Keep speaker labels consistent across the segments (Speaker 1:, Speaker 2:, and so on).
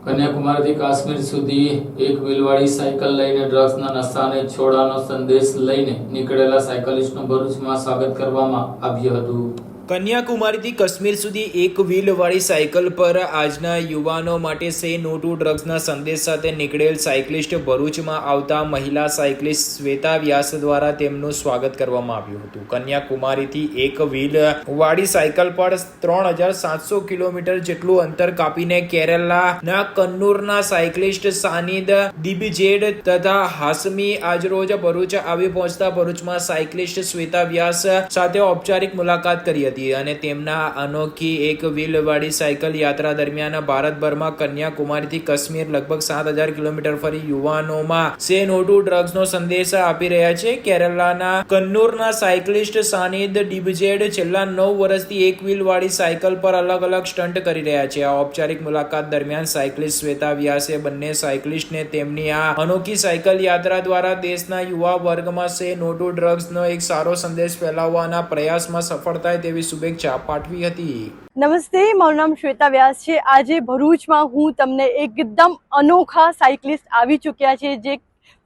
Speaker 1: કન્યાકુમારીથી કાશ્મીર સુધી એક વ્હીલવાળી સાયકલ લઈને ડ્રગ્સના નશાને છોડવાનો સંદેશ લઈને નીકળેલા સાયકલિસ્ટનું ભરૂચમાં સ્વાગત કરવામાં આવ્યું હતું।
Speaker 2: કન્યાકુમારીથી કાશ્મીર સુધી એક વ્હીલવાળી સાયકલ પર આજના યુવાનો માટે સે નો ટુ ડ્રગ્સના સંદેશ સાથે નીકળેલ સાયકલિસ્ટ ભરૂચમાં આવતા મહિલા સાયકલિસ્ટ શ્વેતા વ્યાસ દ્વારા તેમનું સ્વાગત કરવામાં આવ્યું હતું। કન્યાકુમારીથી એક વ્હીલવાળી સાયકલ પર 3700 કિલોમીટર જેટલું અંતર કાપીને કેરળના કન્નૂરના સાયકલિસ્ટ સાનિદ દિબજેડ તથા હાસમી આજરોજ ભરૂચ આવી પહોંચતા ભરૂચમાં સાયકલિસ્ટ શ્વેતા વ્યાસ સાથે ઔપચારિક મુલાકાત કરી હતી અને તેમના અનોખી એક વ્હીલવાળી સાયકલ યાત્રા દરમિયાન ભારતભરમાં કન્યાકુમારીથી કાશ્મીર લગભગ 7000 કિલોમીટર ફરી યુવાનોમાં સે નો ટુ ડ્રગ્સનો સંદેશ આપી રહ્યા છે। કેરળના કન્નૂરના સાયકલિસ્ટ સાનિદ ડિબજેડ છેલ્લા 9 વર્ષથી એક વ્હીલવાળી સાયકલ પર અલગ અલગ સ્ટન્ટ કરી રહ્યા છે। આ ઔપચારિક મુલાકાત દરમિયાન સાયકલિસ્ટ શ્વેતા વ્યાસે બંને સાયકલિસ્ટને તેમની આ અનોખી સાયકલ યાત્રા દ્વારા દેશના યુવા વર્ગમાં સે નો ટુ ડ્રગ્સનો એક સારો સંદેશ ફેલાવવાના પ્રયાસમાં સફળ થાય તેવી શુભેચ્છા પાઠવી હતી।
Speaker 3: નમસ્તે, મારું નામ શ્વેતા વ્યાસ છે। આજે ભરૂચમાં હું તમને એકદમ અનોખા સાયકલિસ્ટ આવી ચૂક્યા છે જે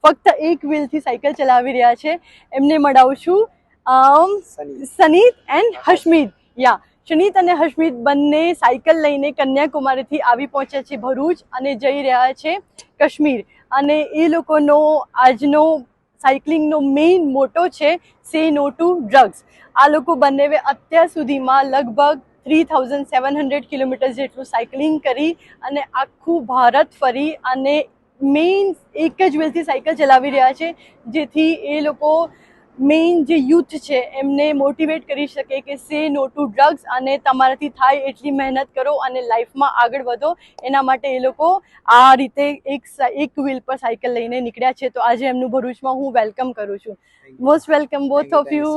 Speaker 3: ફક્ત એક વ્હીલથી સાયકલ ચલાવી રહ્યા છે। એમને મળાવું છું સનીત એન્ડ હશમીદ। સનીત અને હશમીદ બંને સાયકલ લઈને કન્યાકુમારીથી આવી પહોંચ્યા છે ભરૂચ અને જઈ રહ્યા છે કાશ્મીર। અને એ લોકોનો આજનો સાયકલિંગનો મેઇન મોટો છે સે નો ટુ ડ્રગ્સ। આ લોકો બંને અત્યાર સુધીમાં લગભગ 3700 કિલોમીટર જેટલું સાયકલિંગ કરી અને આખું ભારત ફરી અને મેઇન એક જ વ્હીલથી સાયકલ ચલાવી રહ્યા છે જેથી એ લોકો મેઇન જે યુથ છે એમને મોટિવેટ કરી શકે કે સે નો ટુ ડ્રગ્સ અને તમારાથી થાય એટલી મહેનત કરો અને લાઈફમાં આગળ વધો। એના માટે એ લોકો આ રીતે એક વ્હીલ પર સાયકલ લઈને નીકળ્યા છે। તો આજે એમનું ભરૂચમાં હું વેલકમ કરું છું। Most welcome both of you.